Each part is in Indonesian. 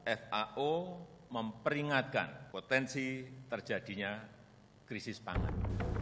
FAO memperingatkan potensi terjadinya krisis pangan.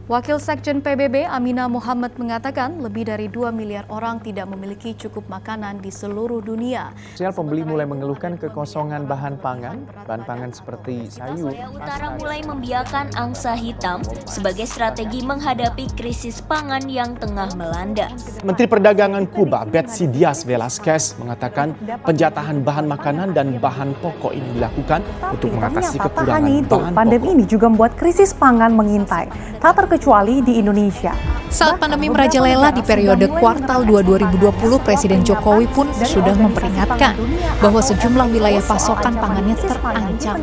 Wakil Sekjen PBB Aminah Mohamad mengatakan lebih dari 2 miliar orang tidak memiliki cukup makanan di seluruh dunia. Pembeli mulai mengeluhkan kekosongan bahan pangan seperti sayur. Korea Utara mulai membiarkan angsa hitam sebagai strategi menghadapi krisis pangan yang tengah melanda. Menteri Perdagangan Kuba Betsy Diaz Velasquez mengatakan penjatahan bahan makanan dan bahan pokok ini dilakukan untuk mengatasi kekurangan bahan pokok. Pandemi ini juga membuat krisis pangan mengintai, tak terkecuali di Indonesia. Saat pandemi merajalela di periode kuartal 2 2020, Presiden Jokowi pun sudah memperingatkan bahwa sejumlah wilayah pasokan pangannya terancam.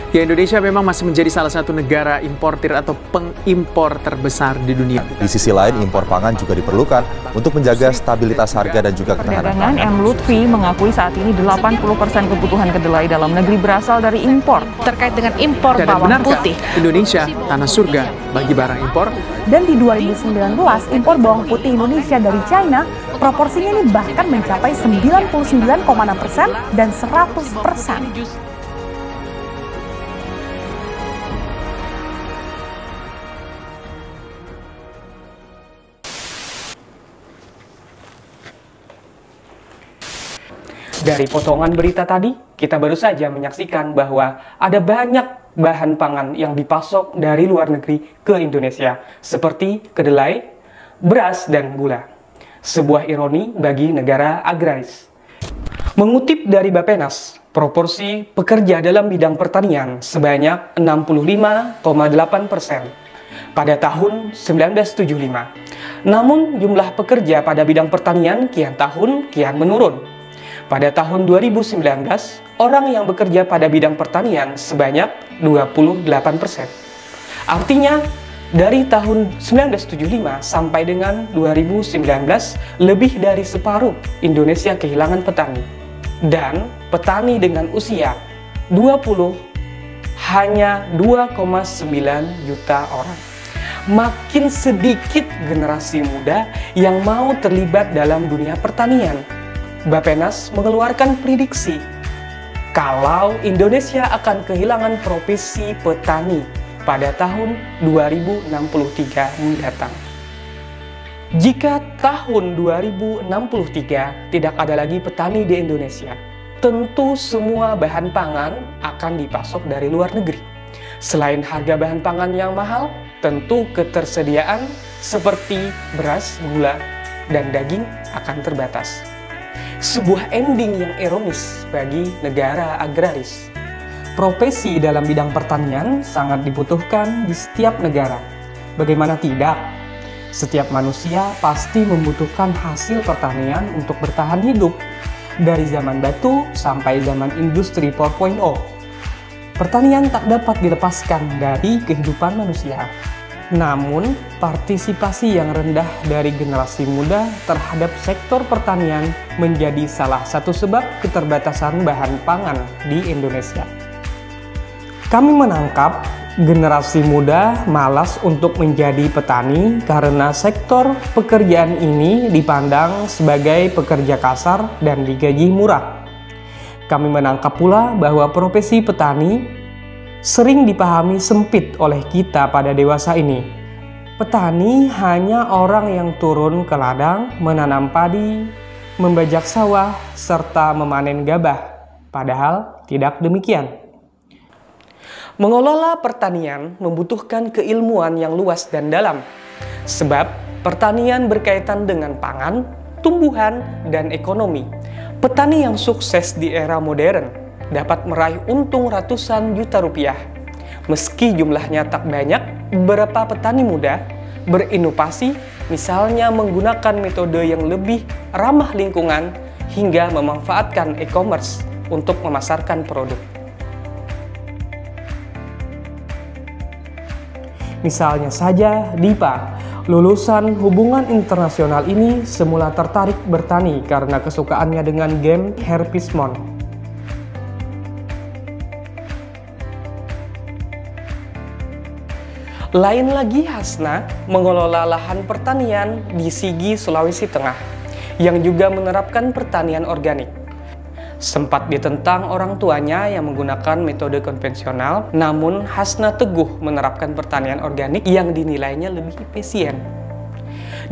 Ya, Indonesia memang masih menjadi salah satu negara importir atau pengimpor terbesar di dunia. Di sisi lain, impor pangan juga diperlukan untuk menjaga stabilitas harga dan juga ketahanan pangan. M. Lutfi mengakui saat ini 80% kebutuhan kedelai dalam negeri berasal dari impor. Terkait dengan impor bawang putih, Indonesia tanah surga bagi barang impor. Dan di 2019, impor bawang putih Indonesia dari China, proporsinya ini bahkan mencapai 99,6% dan 100%. Dari potongan berita tadi, kita baru saja menyaksikan bahwa ada banyak bahan pangan yang dipasok dari luar negeri ke Indonesia, seperti kedelai, beras, dan gula. Sebuah ironi bagi negara agraris. Mengutip dari Bappenas, proporsi pekerja dalam bidang pertanian sebanyak 65,8% pada tahun 1975. Namun, jumlah pekerja pada bidang pertanian kian menurun. Pada tahun 2019, orang yang bekerja pada bidang pertanian sebanyak 28%. Artinya, dari tahun 1975 sampai dengan 2019, lebih dari separuh Indonesia kehilangan petani. Dan petani dengan usia 20 hanya 2,9 juta orang. Makin sedikit generasi muda yang mau terlibat dalam dunia pertanian. Bappenas mengeluarkan prediksi kalau Indonesia akan kehilangan profesi petani pada tahun 2063 mendatang. Jika tahun 2063 tidak ada lagi petani di Indonesia, tentu semua bahan pangan akan dipasok dari luar negeri. Selain harga bahan pangan yang mahal, tentu ketersediaan seperti beras, gula, dan daging akan terbatas. Sebuah ending yang ironis bagi negara agraris. Profesi dalam bidang pertanian sangat dibutuhkan di setiap negara. Bagaimana tidak? Setiap manusia pasti membutuhkan hasil pertanian untuk bertahan hidup. Dari zaman batu sampai zaman industri 4.0. Pertanian tak dapat dilepaskan dari kehidupan manusia. Namun, partisipasi yang rendah dari generasi muda terhadap sektor pertanian menjadi salah satu sebab keterbatasan bahan pangan di Indonesia. Kami menangkap generasi muda malas untuk menjadi petani karena sektor pekerjaan ini dipandang sebagai pekerja kasar dan digaji murah. Kami menangkap pula bahwa profesi petani sering dipahami sempit oleh kita pada dewasa ini. Petani hanya orang yang turun ke ladang, menanam padi, membajak sawah, serta memanen gabah. Padahal tidak demikian. Mengelola pertanian membutuhkan keilmuan yang luas dan dalam. Sebab pertanian berkaitan dengan pangan, tumbuhan, dan ekonomi. Petani yang sukses di era modern dapat meraih untung ratusan juta rupiah. Meski jumlahnya tak banyak, beberapa petani muda berinovasi, misalnya menggunakan metode yang lebih ramah lingkungan hingga memanfaatkan e-commerce untuk memasarkan produk. Misalnya saja Dipa, lulusan hubungan internasional ini semula tertarik bertani karena kesukaannya dengan game Harvest Moon. Lain lagi Hasna mengelola lahan pertanian di Sigi, Sulawesi Tengah, yang juga menerapkan pertanian organik. Sempat ditentang orang tuanya yang menggunakan metode konvensional, namun Hasna teguh menerapkan pertanian organik yang dinilainya lebih efisien.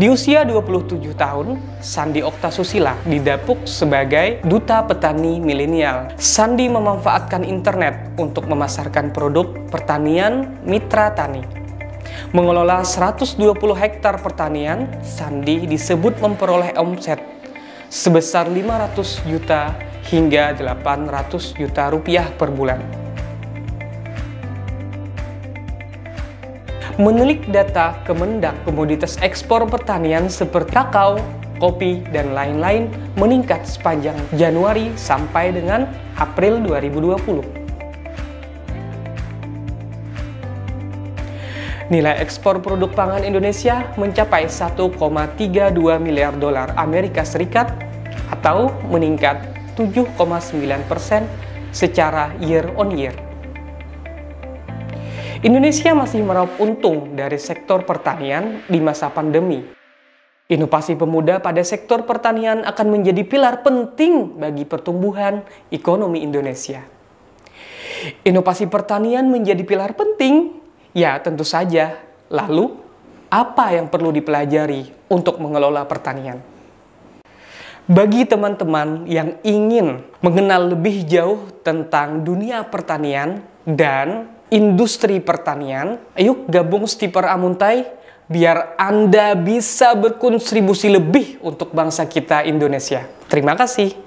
Di usia 27 tahun, Sandi Oktasusila didapuk sebagai Duta Petani Milenial. Sandi memanfaatkan internet untuk memasarkan produk pertanian Mitra Tani. Mengelola 120 hektar pertanian, Sandi disebut memperoleh omset sebesar 500 juta hingga 800 juta rupiah per bulan. Menilik data Kemendak, komoditas ekspor pertanian seperti kakao, kopi, dan lain-lain meningkat sepanjang Januari sampai dengan April 2020. Nilai ekspor produk pangan Indonesia mencapai 1,32 miliar dolar Amerika Serikat atau meningkat 7,9% secara year on year. Indonesia masih meraup untung dari sektor pertanian di masa pandemi. Inovasi pemuda pada sektor pertanian akan menjadi pilar penting bagi pertumbuhan ekonomi Indonesia. Inovasi pertanian menjadi pilar penting? Ya, tentu saja. Lalu, apa yang perlu dipelajari untuk mengelola pertanian? Bagi teman-teman yang ingin mengenal lebih jauh tentang dunia pertanian dan industri pertanian, ayo gabung Stiper Amuntai biar Anda bisa berkontribusi lebih untuk bangsa kita Indonesia. Terima kasih.